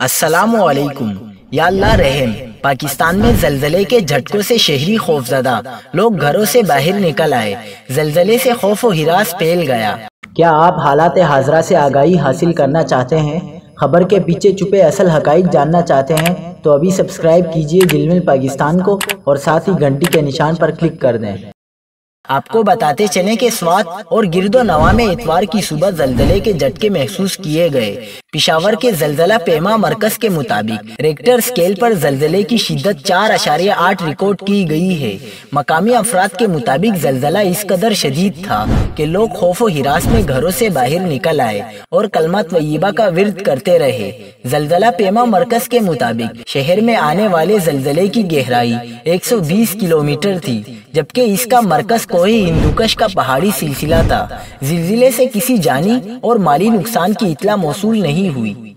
السلام علیکم۔ یا اللہ رحم۔ پاکستان میں زلزلے کے جھٹکوں سے شہری خوفزدہ، لوگ گھروں سے باہر نکل آئے، زلزلے سے خوف و ہراس پھیل گیا۔ کیا آپ حالات حاضرہ سے آگاہی حاصل کرنا چاہتے ہیں؟ خبر کے پیچھے چھپے اصل حقائق جاننا چاہتے ہیں تو ابھی سبسکرائب کیجئے جلمل پاکستان کو اور ساتھ ہی گھنٹی کے نشان پر کلک کر دیں۔ آپ کو بتاتے چلیں کہ سوات اور گرد و نواح میں اتوار کی صبح زلزلے کے جھٹکے محسوس کیے گئے۔ پشاور کے زلزلہ پیما مرکز کے مطابق ریکٹر سکیل پر زلزلے کی شدت 4.8 ریکارڈ کی گئی ہے۔ مقامی افراد کے مطابق زلزلہ اس قدر شدید تھا کہ لوگ خوف و ہراس میں گھروں سے باہر نکل آئے اور کلمہ طیبہ کا ورد کرتے رہے۔ زلزلہ پیما مرکز کے مطابق شہر میں آنے والے زلزلے کی گہرائی 120 کلومیٹر تھی، جبکہ اس کا مرکز کوہ ہندوکش کا پہاڑی سلسلہ تھا۔ زلزلے سے کسی جانی اور مالی نقصان کی اطلاع موصول نہیں ہوئی۔